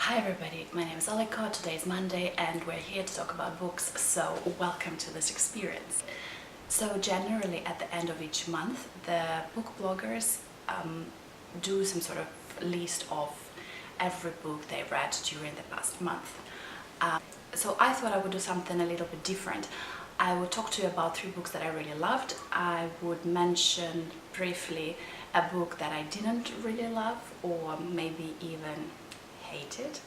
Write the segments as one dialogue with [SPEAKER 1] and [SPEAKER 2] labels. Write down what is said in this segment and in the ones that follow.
[SPEAKER 1] Hi everybody, my name is Alika, today is Monday and we're here to talk about books, so welcome to this experience. So generally at the end of each month, the book bloggers do some sort of list of every book they read during the past month. So I thought I would do something a little bit different. I would talk to you about 3 books that I really loved. I would mention briefly a book that I didn't really love or maybe even hated,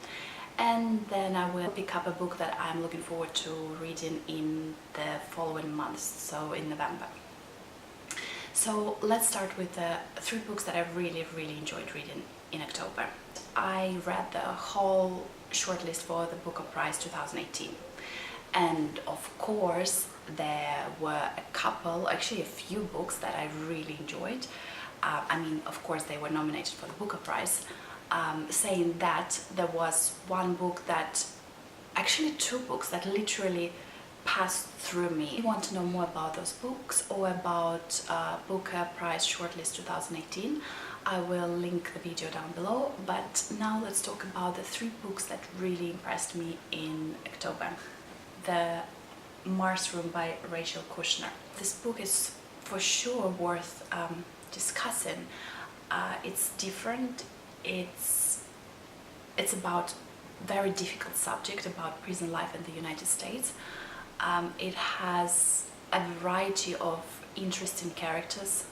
[SPEAKER 1] and then I will pick up a book that I'm looking forward to reading in the following months, so in November. So let's start with the 3 books that I really enjoyed reading in October. I read the whole shortlist for the Booker Prize 2018, and of course there were a couple, actually a few books that I really enjoyed. I mean, of course they were nominated for the Booker Prize. Saying that, there was one book that, actually 2 books that literally passed through me. If you want to know more about those books or about Booker Prize Shortlist 2018, I will link the video down below, but now let's talk about the 3 books that really impressed me in October. The Mars Room by Rachel Kushner. This book is for sure worth discussing. It's different. It's about very difficult subject about prison life in the United States. It has a variety of interesting characters,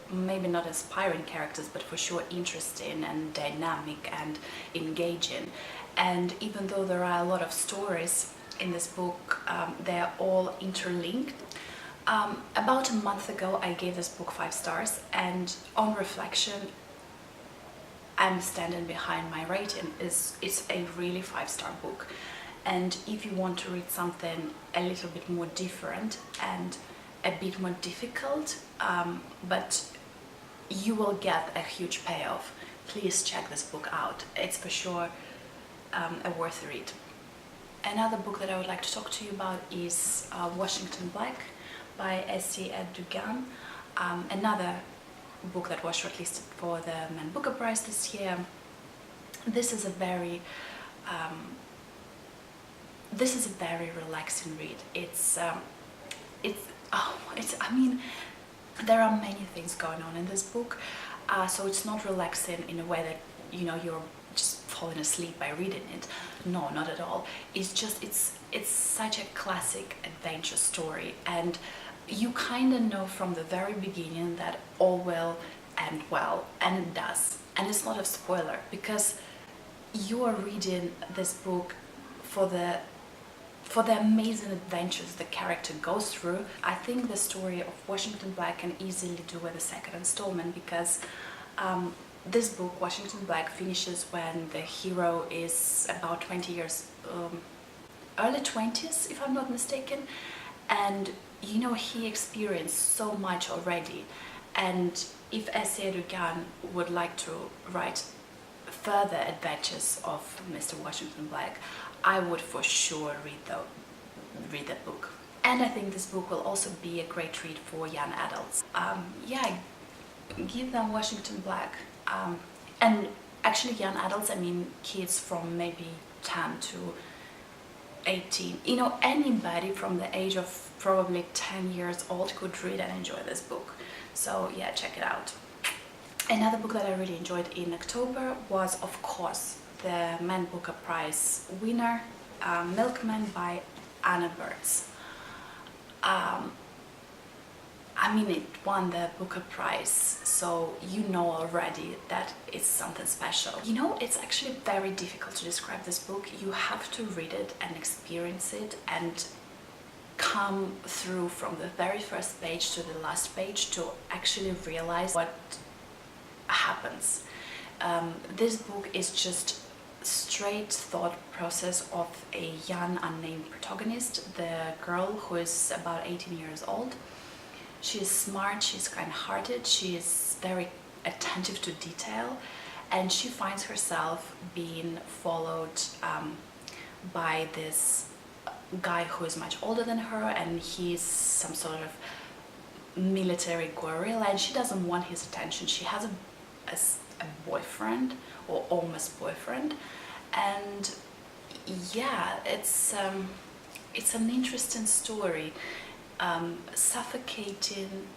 [SPEAKER 1] maybe not inspiring characters, but for sure interesting and dynamic and engaging. And even though there are a lot of stories in this book, they're all interlinked. About a month ago I gave this book 5 stars, and on reflection I'm standing behind my rating. It's a really 5-star book, and if you want to read something a little bit more different and a bit more difficult, but you will get a huge payoff, please check this book out. It's for sure a worth read. Another book that I would like to talk to you about is Washington Black by Edugyan. Another book that was shortlisted for the Man Booker Prize this year. This is a very relaxing read. I mean, there are many things going on in this book, so it's not relaxing in a way that, you know, you're just falling asleep by reading it. No, not at all. It's just, it's such a classic adventure story, and you kind of know from the very beginning that all will end well, and it does. And it's not a spoiler, because you are reading this book for the amazing adventures the character goes through. I think the story of Washington Black can easily do with a second installment, because this book, Washington Black, finishes when the hero is about 20 years, early 20s if I'm not mistaken, and you know, he experienced so much already. And if Edugyan would like to write further adventures of Mr. Washington Black, I would for sure read that book. And I think this book will also be a great read for young adults. Yeah, give them Washington Black. And actually young adults, I mean kids from maybe 10 to 18. You know, anybody from the age of probably 10 years old could read and enjoy this book. So yeah, check it out. Another book that I really enjoyed in October was, of course, the Man Booker Prize winner, Milkman by Anna Burns. I mean, it won the Booker Prize, so you know already that it's something special. You know, it's actually very difficult to describe this book. You have to read it and experience it and come through from the very first page to the last page to actually realize what happens. This book is just straight thought process of a young unnamed protagonist, the girl who is about 18 years old. She is smart, she's kind-hearted, she is very attentive to detail, and she finds herself being followed by this guy who is much older than her, and he's some sort of military guerrilla, and she doesn't want his attention. She has a boyfriend, or almost boyfriend, And yeah, it's an interesting story, suffocating,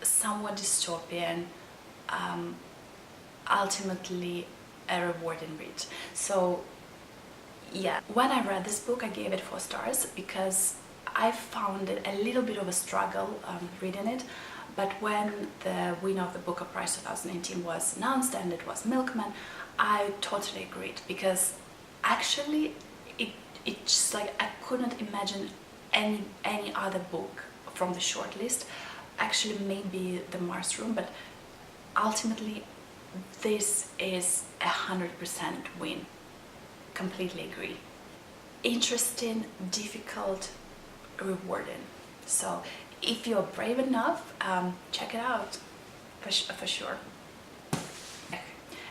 [SPEAKER 1] somewhat dystopian, ultimately a rewarding read. So yeah, when I read this book I gave it 4 stars because I found it a little bit of a struggle reading it, but when the winner of the Booker Prize 2018 was announced and it was Milkman, I totally agreed, because actually it just like I couldn't imagine any other book from the shortlist. Actually maybe The Mars Room, but ultimately this is 100% win. Completely agree. Interesting, difficult, rewarding. So if you're brave enough, check it out for sure.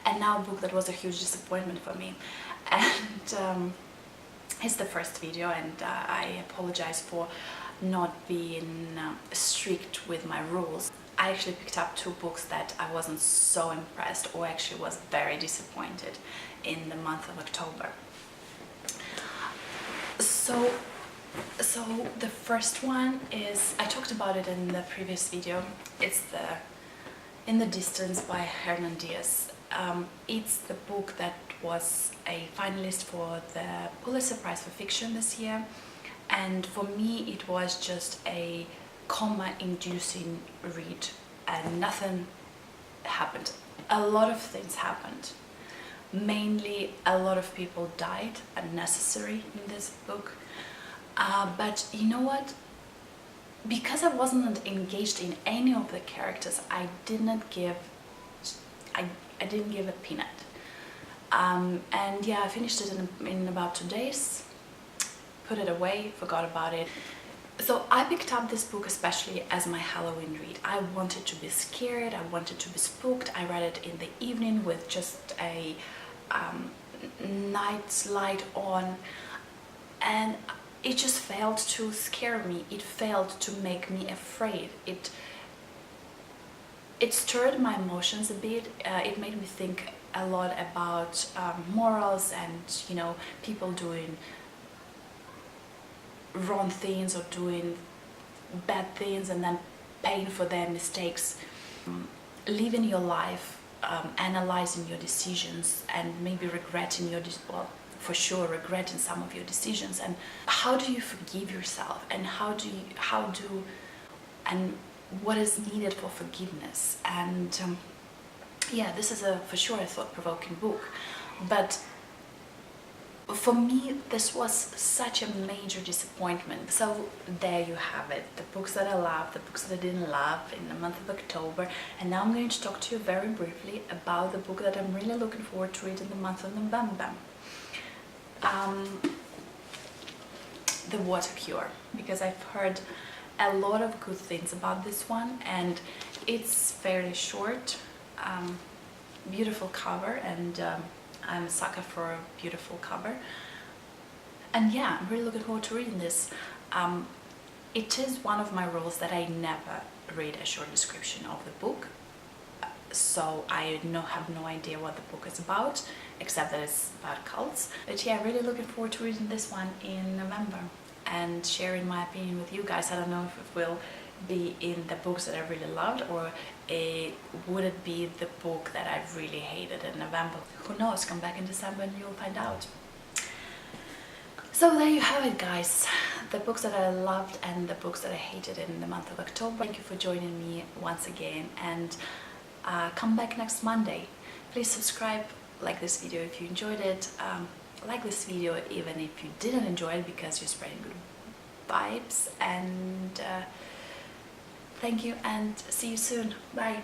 [SPEAKER 1] And now a book that was a huge disappointment for me, and it's the first video, and I apologize for not being strict with my rules. I actually picked up 2 books that I wasn't so impressed, or actually was very disappointed in the month of October. So the first one is, I talked about it in the previous video, it's In the Distance by Hernan Diaz. It's the book that was a finalist for the Pulitzer Prize for Fiction this year, and for me it was just a coma-inducing read, and nothing happened. A lot of things happened. Mainly a lot of people died unnecessary in this book, but you know what? Because I wasn't engaged in any of the characters, I didn't give a peanut. And yeah, I finished it in about 2 days, put it away, forgot about it. So I picked up this book especially as my Halloween read. I wanted to be scared, I wanted to be spooked. I read it in the evening with just a night light on, and it just failed to scare me. It failed to make me afraid. It stirred my emotions a bit. It made me think a lot about morals and, you know, people doing wrong things or doing bad things and then paying for their mistakes. Living your life, analyzing your decisions, and maybe regretting your well, for sure regretting some of your decisions, and how do you forgive yourself, and and what is needed for forgiveness. And yeah, this is for sure a thought-provoking book, but for me this was such a major disappointment. So there you have it, the books that I loved, the books that I didn't love in the month of October. And now I'm going to talk to you very briefly about the book that I'm really looking forward to read in the month of November. The Water Cure, because I've heard a lot of good things about this one, and it's fairly short, beautiful cover, and I'm a sucker for a beautiful cover. And yeah, I'm really looking forward to reading this. It is one of my rules that I never read a short description of the book, so I have no idea what the book is about, except that it's about cults. But yeah, really looking forward to reading this one in November and sharing my opinion with you guys. I don't know if it will be in the books that I really loved, or would it be the book that I really hated in November. Who knows, come back in December and you'll find out. So there you have it, guys, the books that I loved and the books that I hated in the month of October. Thank you for joining me once again, and come back next Monday. Please subscribe, like this video if you enjoyed it, like this video even if you didn't enjoy it, because you're spreading good vibes. And thank you, and see you soon. Bye.